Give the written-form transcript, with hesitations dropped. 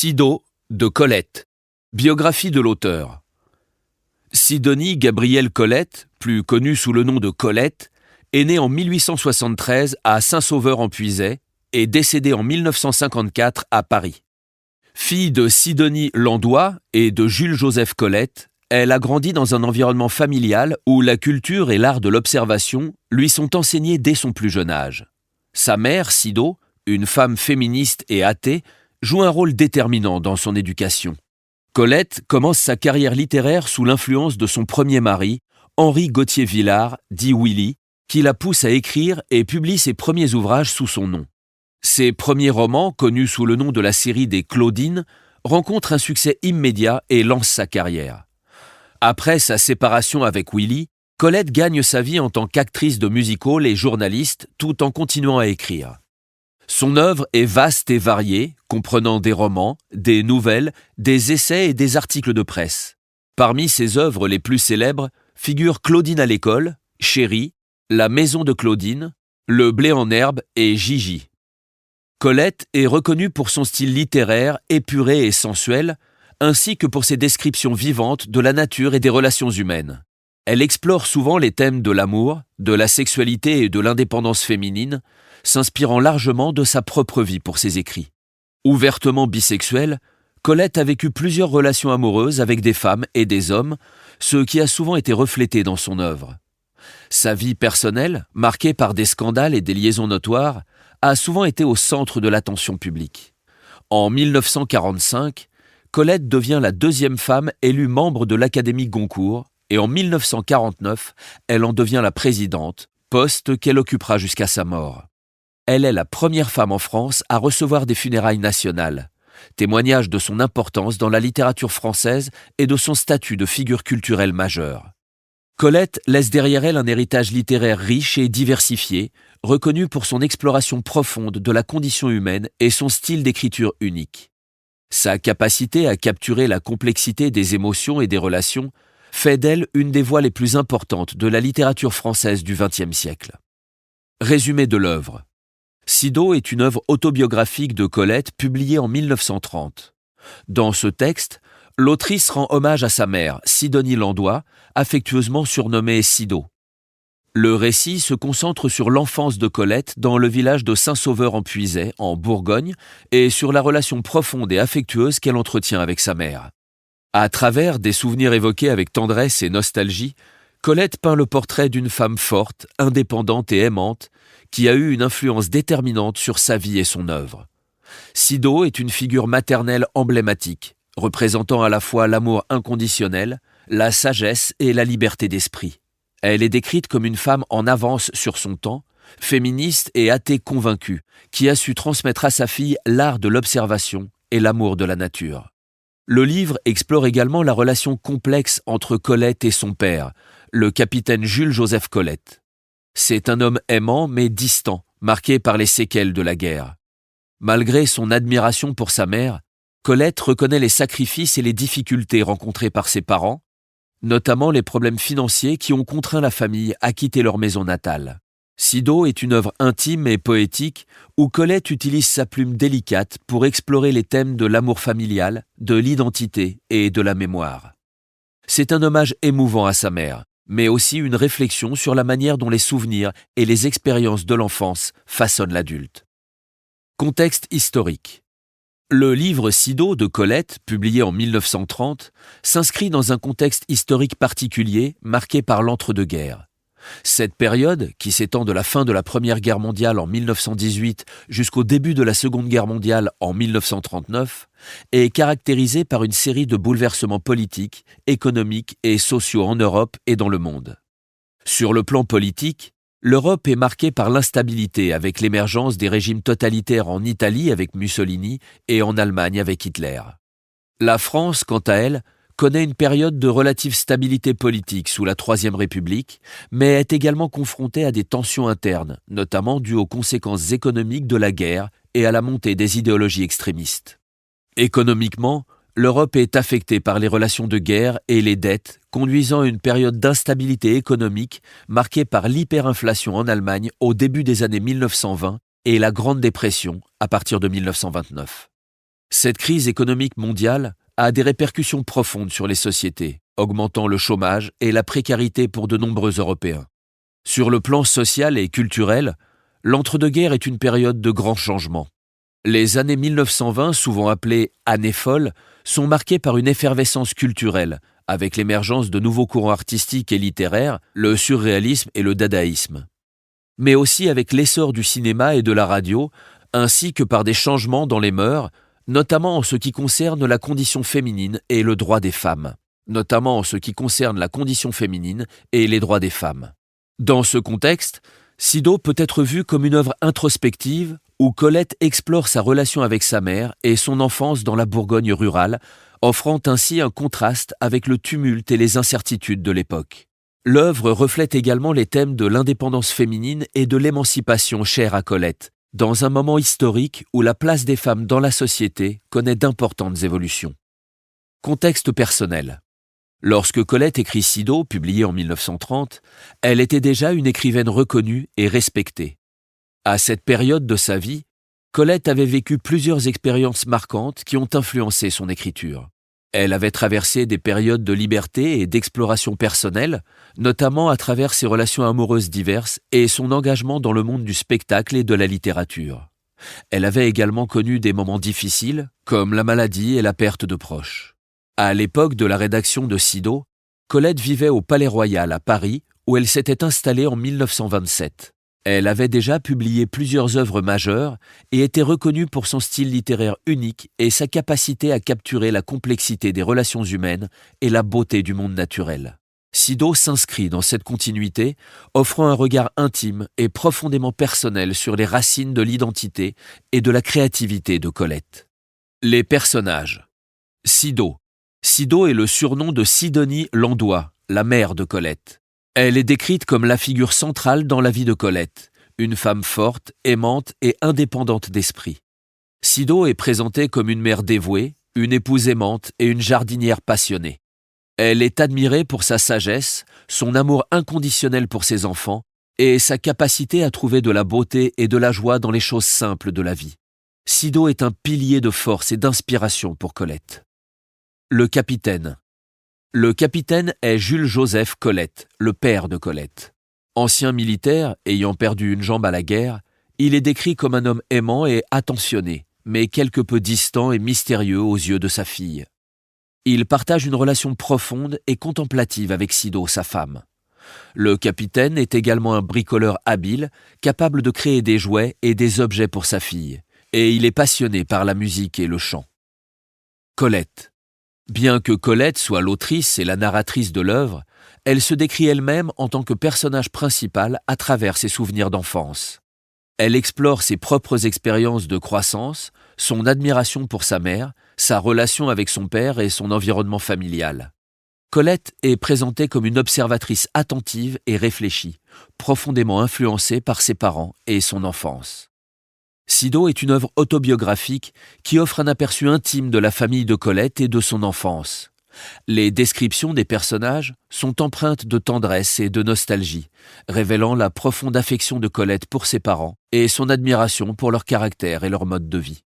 Sido de Colette. Biographie de l'auteur. Sidonie Gabrielle Colette, plus connue sous le nom de Colette, est née en 1873 à Saint-Sauveur-en-Puisaye et décédée en 1954 à Paris. Fille de Sidonie Landois et de Jules-Joseph Colette, elle a grandi dans un environnement familial où la culture et l'art de l'observation lui sont enseignés dès son plus jeune âge. Sa mère, Sido, une femme féministe et athée, joue un rôle déterminant dans son éducation. Colette commence sa carrière littéraire sous l'influence de son premier mari, Henri Gauthier-Villars, dit Willy, qui la pousse à écrire et publie ses premiers ouvrages sous son nom. Ses premiers romans, connus sous le nom de la série des Claudines, rencontrent un succès immédiat et lancent sa carrière. Après sa séparation avec Willy, Colette gagne sa vie en tant qu'actrice de music-hall et journaliste tout en continuant à écrire. Son œuvre est vaste et variée, comprenant des romans, des nouvelles, des essais et des articles de presse. Parmi ses œuvres les plus célèbres figurent Claudine à l'école, Chérie, La maison de Claudine, Le blé en herbe et Gigi. Colette est reconnue pour son style littéraire épuré et sensuel, ainsi que pour ses descriptions vivantes de la nature et des relations humaines. Elle explore souvent les thèmes de l'amour, de la sexualité et de l'indépendance féminine, s'inspirant largement de sa propre vie pour ses écrits. Ouvertement bisexuelle, Colette a vécu plusieurs relations amoureuses avec des femmes et des hommes, ce qui a souvent été reflété dans son œuvre. Sa vie personnelle, marquée par des scandales et des liaisons notoires, a souvent été au centre de l'attention publique. En 1945, Colette devient la deuxième femme élue membre de l'Académie Goncourt, et en 1949, elle en devient la présidente, poste qu'elle occupera jusqu'à sa mort. Elle est la première femme en France à recevoir des funérailles nationales, témoignage de son importance dans la littérature française et de son statut de figure culturelle majeure. Colette laisse derrière elle un héritage littéraire riche et diversifié, reconnu pour son exploration profonde de la condition humaine et son style d'écriture unique. Sa capacité à capturer la complexité des émotions et des relations fait d'elle une des voix les plus importantes de la littérature française du XXe siècle. Résumé de l'œuvre. Sido est une œuvre autobiographique de Colette publiée en 1930. Dans ce texte, l'autrice rend hommage à sa mère, Sidonie Landois, affectueusement surnommée Sido. Le récit se concentre sur l'enfance de Colette dans le village de Saint-Sauveur-en-Puisaye, en Bourgogne, et sur la relation profonde et affectueuse qu'elle entretient avec sa mère. À travers des souvenirs évoqués avec tendresse et nostalgie, Colette peint le portrait d'une femme forte, indépendante et aimante, qui a eu une influence déterminante sur sa vie et son œuvre. Sido est une figure maternelle emblématique, représentant à la fois l'amour inconditionnel, la sagesse et la liberté d'esprit. Elle est décrite comme une femme en avance sur son temps, féministe et athée convaincue, qui a su transmettre à sa fille l'art de l'observation et l'amour de la nature. Le livre explore également la relation complexe entre Colette et son père, le capitaine Jules-Joseph Colette. C'est un homme aimant mais distant, marqué par les séquelles de la guerre. Malgré son admiration pour sa mère, Colette reconnaît les sacrifices et les difficultés rencontrées par ses parents, notamment les problèmes financiers qui ont contraint la famille à quitter leur maison natale. Sido est une œuvre intime et poétique où Colette utilise sa plume délicate pour explorer les thèmes de l'amour familial, de l'identité et de la mémoire. C'est un hommage émouvant à sa mère, mais aussi une réflexion sur la manière dont les souvenirs et les expériences de l'enfance façonnent l'adulte. Contexte historique. Le livre Sido de Colette, publié en 1930, s'inscrit dans un contexte historique particulier marqué par l'entre-deux-guerres. Cette période, qui s'étend de la fin de la Première Guerre mondiale en 1918 jusqu'au début de la Seconde Guerre mondiale en 1939, est caractérisée par une série de bouleversements politiques, économiques et sociaux en Europe et dans le monde. Sur le plan politique, l'Europe est marquée par l'instabilité avec l'émergence des régimes totalitaires en Italie avec Mussolini et en Allemagne avec Hitler. La France, quant à elle, connaît une période de relative stabilité politique sous la Troisième République, mais est également confrontée à des tensions internes, notamment dues aux conséquences économiques de la guerre et à la montée des idéologies extrémistes. Économiquement, l'Europe est affectée par les relations de guerre et les dettes, conduisant à une période d'instabilité économique marquée par l'hyperinflation en Allemagne au début des années 1920 et la Grande Dépression à partir de 1929. Cette crise économique mondiale a des répercussions profondes sur les sociétés, augmentant le chômage et la précarité pour de nombreux Européens. Sur le plan social et culturel, l'entre-deux-guerres est une période de grands changements. Les années 1920, souvent appelées « années folles », sont marquées par une effervescence culturelle, avec l'émergence de nouveaux courants artistiques et littéraires, le surréalisme et le dadaïsme. Mais aussi avec l'essor du cinéma et de la radio, ainsi que par des changements dans les mœurs, notamment en ce qui concerne la condition féminine et le droit des femmes. Dans ce contexte, Sido peut être vu comme une œuvre introspective où Colette explore sa relation avec sa mère et son enfance dans la Bourgogne rurale, offrant ainsi un contraste avec le tumulte et les incertitudes de l'époque. L'œuvre reflète également les thèmes de l'indépendance féminine et de l'émancipation chère à Colette, dans un moment historique où la place des femmes dans la société connaît d'importantes évolutions. Contexte personnel. Lorsque Colette écrit Sido, publié en 1930, elle était déjà une écrivaine reconnue et respectée. À cette période de sa vie, Colette avait vécu plusieurs expériences marquantes qui ont influencé son écriture. Elle avait traversé des périodes de liberté et d'exploration personnelle, notamment à travers ses relations amoureuses diverses et son engagement dans le monde du spectacle et de la littérature. Elle avait également connu des moments difficiles, comme la maladie et la perte de proches. À l'époque de la rédaction de Sido, Colette vivait au Palais Royal à Paris, où elle s'était installée en 1927. Elle avait déjà publié plusieurs œuvres majeures et était reconnue pour son style littéraire unique et sa capacité à capturer la complexité des relations humaines et la beauté du monde naturel. Sido s'inscrit dans cette continuité, offrant un regard intime et profondément personnel sur les racines de l'identité et de la créativité de Colette. Les personnages. Sido. Sido est le surnom de Sidonie Landois, la mère de Colette. Elle est décrite comme la figure centrale dans la vie de Colette, une femme forte, aimante et indépendante d'esprit. Sido est présentée comme une mère dévouée, une épouse aimante et une jardinière passionnée. Elle est admirée pour sa sagesse, son amour inconditionnel pour ses enfants et sa capacité à trouver de la beauté et de la joie dans les choses simples de la vie. Sido est un pilier de force et d'inspiration pour Colette. Le capitaine. Le capitaine est Jules-Joseph Colette, le père de Colette. Ancien militaire, ayant perdu une jambe à la guerre, il est décrit comme un homme aimant et attentionné, mais quelque peu distant et mystérieux aux yeux de sa fille. Il partage une relation profonde et contemplative avec Sido, sa femme. Le capitaine est également un bricoleur habile, capable de créer des jouets et des objets pour sa fille, et il est passionné par la musique et le chant. Colette. Bien que Colette soit l'autrice et la narratrice de l'œuvre, elle se décrit elle-même en tant que personnage principal à travers ses souvenirs d'enfance. Elle explore ses propres expériences de croissance, son admiration pour sa mère, sa relation avec son père et son environnement familial. Colette est présentée comme une observatrice attentive et réfléchie, profondément influencée par ses parents et son enfance. Sido est une œuvre autobiographique qui offre un aperçu intime de la famille de Colette et de son enfance. Les descriptions des personnages sont empreintes de tendresse et de nostalgie, révélant la profonde affection de Colette pour ses parents et son admiration pour leur caractère et leur mode de vie.